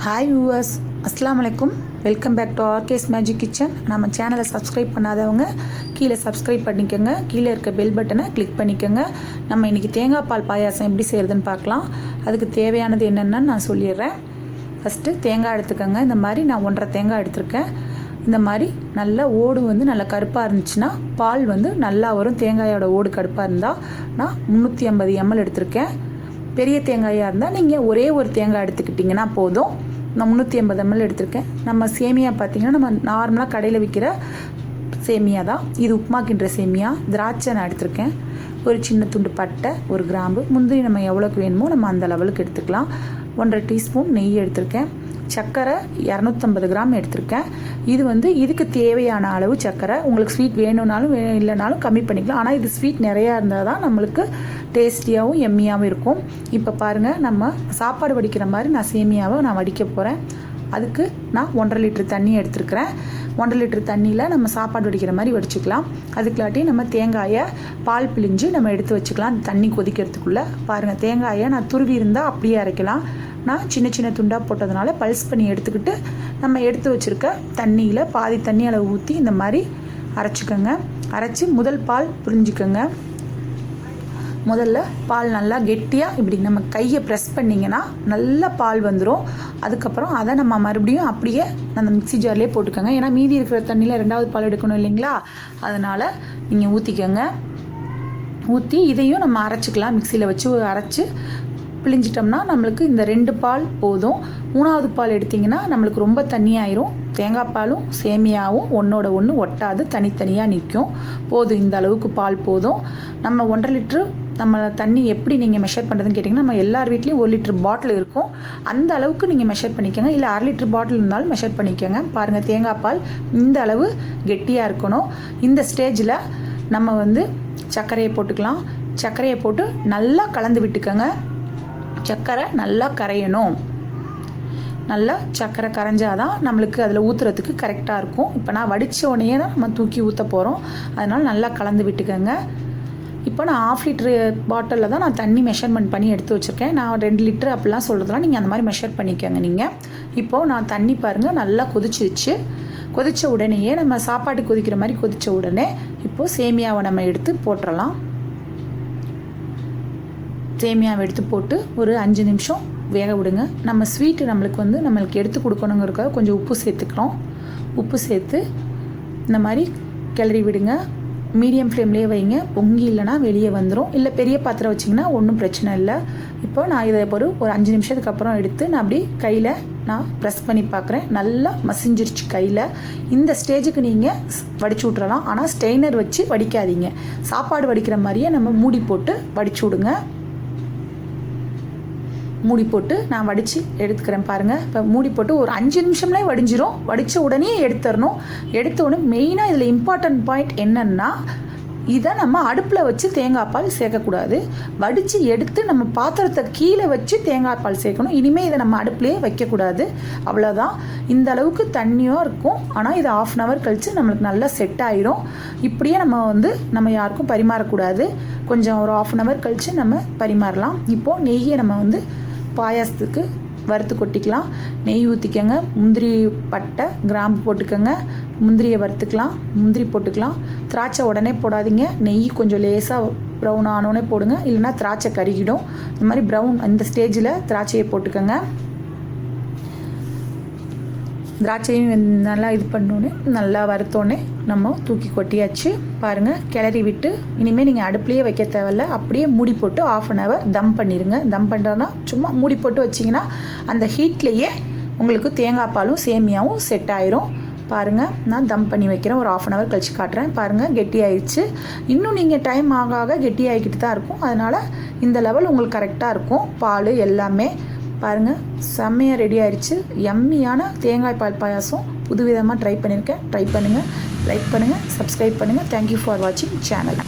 Hi viewers, அஸ்ஸலாமு அலைக்கும். Welcome back to RKS magic kitchen. நம்ம சேனலை சப்ஸ்கிரைப் பண்ணாதவங்க கீழே சப்ஸ்கிரைப் பண்ணிக்கோங்க. கீழே இருக்க பெல் பட்டனை கிளிக் பண்ணிக்கோங்க. நம்ம இன்றைக்கி தேங்காய் பால் பாயாசம் எப்படி செய்கிறதுன்னு பார்க்கலாம். அதுக்கு தேவையானது என்னென்னு நான் சொல்லிடுறேன். ஃபஸ்ட்டு தேங்காய் எடுத்துக்கோங்க. இந்த மாதிரி நான் 1.5 தேங்காய் எடுத்திருக்கேன். இந்த மாதிரி நல்லா ஓடு நல்லா கருப்பாக இருந்துச்சுன்னா பால் நல்லா வரும். தேங்காயோட ஓடு கருப்பாக இருந்தால் நான் 350 ml எடுத்திருக்கேன். பெரிய தேங்காயாக இருந்தால் நீங்கள் ஒரே ஒரு தேங்காய் எடுத்துக்கிட்டிங்கன்னா போதும். நான் 350 ml எடுத்திருக்கேன். நம்ம சேமியா பார்த்திங்கன்னா நம்ம நார்மலாக கடையில் விற்கிற சேமியா தான். இது உப்மா கிண்டுற சேமியா. திராட்சை நான் எடுத்திருக்கேன். ஒரு சின்ன துண்டு பட்டை, ஒரு கிராம்பு, முந்திரி நம்ம எவ்வளோக்கு வேணுமோ நம்ம அந்த லெவலுக்கு எடுத்துக்கலாம். 1.5 டீஸ்பூன் நெய் எடுத்திருக்கேன். சர்க்கரை 250 கிராம் எடுத்திருக்கேன். இது இதுக்கு தேவையான அளவு சர்க்கரை. உங்களுக்கு ஸ்வீட் வேணும்னாலும் இல்லைனாலும் கம்மி பண்ணிக்கலாம். ஆனால் இது ஸ்வீட் நிறையா இருந்தால் தான் நம்மளுக்கு டேஸ்டியாகவும் எம்மியாகவும் இருக்கும். இப்போ பாருங்கள், நம்ம சாப்பாடு வடிக்கிற மாதிரி நான் சேமியாவை வடிக்க போகிறேன். அதுக்கு நான் 1.5 லிட்டர் தண்ணி எடுத்துருக்கிறேன். 1.5 லிட்டர் தண்ணியில் நம்ம சாப்பாடு வடிக்கிற மாதிரி வடிச்சிக்கலாம். அதுக்குள்ளாட்டி நம்ம தேங்காயை பால் பிழிஞ்சு நம்ம எடுத்து வச்சுக்கலாம். தண்ணி கொதிக்கிறதுக்குள்ளே பாருங்கள், தேங்காயை நான் துருவி இருந்தால் அப்படியே அரைக்கலாம். நான் சின்ன சின்ன துண்டாக போட்டதுனால பல்ஸ் பண்ணி எடுத்துக்கிட்டு நம்ம எடுத்து வச்சுருக்க தண்ணியில் பாதி தண்ணி அளவு ஊற்றி இந்த மாதிரி அரைச்சிக்கோங்க. அரைச்சி முதல் பால் புரிஞ்சுக்கோங்க. முதல்ல பால் நல்லா கெட்டியாக இப்படி நம்ம கையை ப்ரெஸ் பண்ணிங்கன்னா நல்லா பால் வந்துடும். அதுக்கப்புறம் அதை நம்ம மறுபடியும் அப்படியே அந்த மிக்ஸி ஜார்லேயே போட்டுக்கோங்க. ஏன்னா மீதி இருக்கிற தண்ணியில் 2வது பால் எடுக்கணும் இல்லைங்களா, அதனால் நீங்கள் ஊற்றிக்கோங்க. ஊற்றி இதையும் நம்ம அரைச்சிக்கலாம். மிக்சியில் வச்சு அரைச்சி பிழிஞ்சிட்டோம்னா நம்மளுக்கு இந்த 2 பால் போதும். 3வது பால் எடுத்திங்கன்னா நம்மளுக்கு ரொம்ப தண்ணியாயிரும். தேங்காய் பாலும் சேமியாவும் ஒன்றோட ஒன்று ஒட்டாது, தனித்தனியாக நிற்கும். போதும், இந்த அளவுக்கு பால் போதும். நம்ம 1.5 லிட்ரு நம்ம தண்ணி எப்படி நீங்கள் மெஷர் பண்ணுறதுன்னு கேட்டிங்கன்னா, நம்ம எல்லார் வீட்லேயும் 1 லிட்டர் பாட்டில் இருக்கும். அந்த அளவுக்கு நீங்கள் மெஷர் பண்ணிக்கோங்க. இல்லை 1/2 லிட்டர் பாட்டில் இருந்தாலும் மெஷர் பண்ணிக்கோங்க. பாருங்கள், தேங்காய் பால் இந்த அளவு கெட்டியாக இருக்கணும். இந்த ஸ்டேஜில் நம்ம சர்க்கரையை போட்டுக்கலாம். சர்க்கரையை போட்டு நல்லா கலந்து விட்டுக்கோங்க. சர்க்கரை நல்லா கரையணும். நல்லா சர்க்கரை கரைஞ்சாதான் நம்மளுக்கு அதில் ஊற்றுறதுக்கு கரெக்டாக இருக்கும். இப்போ நான் வடித்த உடனே நம்ம தூக்கி ஊற்ற போகிறோம். அதனால் நல்லா கலந்து விட்டுக்கோங்க. இப்போ நான் 1/2 லிட்ரு பாட்டிலில் தான் நான் தண்ணி மெஷர்மெண்ட் பண்ணி எடுத்து வச்சுருக்கேன். நான் 2 லிட்ரு அப்படிலாம் சொல்கிறதுலாம் நீங்கள் அந்த மாதிரி மெஷர் பண்ணிக்கோங்க. நீங்கள் இப்போது நான் தண்ணி பாருங்கள் நல்லா கொதிச்சிருச்சு. கொதித்த உடனேயே நம்ம சாப்பாடு கொதிக்கிற மாதிரி கொதித்த உடனே இப்போது சேமியாவை நம்ம எடுத்து போட்டுடலாம். சேமியாவை எடுத்து போட்டு ஒரு 5 நிமிஷம் வேக விடுங்க. நம்ம ஸ்வீட்டு நம்மளுக்கு எடுத்து கொடுக்கணுங்கிறதுக்காக கொஞ்சம் உப்பு சேர்த்துக்கிறோம். உப்பு சேர்த்து இந்த மாதிரி கிளறி விடுங்க. மீடியம் ஃப்ளேம்லேயே வைங்க. பொங்கி இல்லைனா வெளியே வந்துடும். இல்லை பெரிய பாத்திரம் வச்சிங்கன்னா ஒன்றும் பிரச்சனை இல்லை. இப்போ நான் இதை ஒரு 5 நிமிஷத்துக்கு அப்புறம் எடுத்து நான் அப்படி கையில் நான் ப்ரெஸ் பண்ணி பார்க்குறேன். நல்லா மசிஞ்சிருச்சு கையில். இந்த ஸ்டேஜுக்கு நீங்கள் வடிச்சு விட்றலாம். ஆனால் ஸ்ட்ரெயினர் வச்சு வடிக்காதீங்க. சாப்பாடு வடிக்கிற மாதிரியே நம்ம மூடி போட்டு வடிச்சு விடுங்க. மூடி போட்டு நான் வடித்து எடுத்துக்கிறேன். பாருங்கள், இப்போ மூடி போட்டு ஒரு 5 நிமிஷம்லேயே வடிஞ்சிரும். வடித்த உடனே எடுத்துடணும். எடுத்த உடனே மெயினாக இதில் இம்பார்ட்டன்ட் பாயிண்ட் என்னென்னா, இதை நம்ம அடுப்பில் வச்சு தேங்காய் பால் சேர்க்கக்கூடாது. வடித்து எடுத்து நம்ம பாத்திரத்தை கீழே வச்சு தேங்காய் பால் சேர்க்கணும். இனிமேல் இதை நம்ம அடுப்புலேயே வைக்கக்கூடாது. அவ்வளோதான். இந்த அளவுக்கு தண்ணியாக இருக்கும். ஆனால் இது 1/2 hour கழித்து நம்மளுக்கு நல்லா செட் ஆகிரும். இப்படியே நம்ம யாருக்கும் பரிமாறக்கூடாது. கொஞ்சம் ஒரு 1/2 hour கழித்து நம்ம பரிமாறலாம். இப்போது நெய்யை நம்ம பாயாசத்துக்கு வறுத்து கொட்டிக்கலாம். நெய் ஊற்றிக்கங்க. முந்திரி, பட்டை, கிராம்பு போட்டுக்கோங்க. முந்திரியை வறுத்துக்கலாம். முந்திரி போட்டுக்கலாம். திராட்சை உடனே போடாதீங்க. நெய் கொஞ்சம் லேசாக ப்ரௌன் ஆனோடனே போடுங்க. இல்லைனா திராட்சை கருகிடும். இந்த மாதிரி ப்ரௌன் இந்த ஸ்டேஜில் திராட்சையை போட்டுக்கோங்க. திராட்சையும் நல்லா இது பண்ணோன்னே நல்லா வறுத்தோன்னே நம்ம தூக்கி கொட்டியாச்சு. பாருங்கள், கிளறி விட்டு இனிமேல் நீங்கள் அடுப்புலேயே வைக்க தேவையில்ல. அப்படியே மூடி போட்டு 1/2 hour தம் பண்ணிடுங்க. தம் பண்ணுறோன்னா சும்மா மூடி போட்டு வச்சிங்கன்னா அந்த ஹீட்லேயே உங்களுக்கு தேங்காய் பாலும் சேமியாவும் செட் ஆயிரும். பாருங்கள், நான் தம் பண்ணி வைக்கிறேன். ஒரு 1/2 hour கழிச்சு காட்டுறேன். பாருங்கள், கெட்டி ஆயிடுச்சு. இன்னும் நீங்கள் டைம் ஆக ஆக கெட்டி ஆகிக்கிட்டு தான் இருக்கும். அதனால் இந்த லெவல் உங்களுக்கு கரெக்டாக இருக்கும். பால் எல்லாமே பாருங்கள், செம்மையாக ரெடி ஆயிடுச்சு. யம்மியான தேங்காய் பால் பாயாசம் புதுவிதமாக ட்ரை பண்ணியிருக்கேன். ட்ரை பண்ணுங்கள், லைக் பண்ணுங்கள், சப்ஸ்கிரைப் பண்ணுங்கள். தேங்க்யூ ஃபார் வாட்சிங் சேனல்.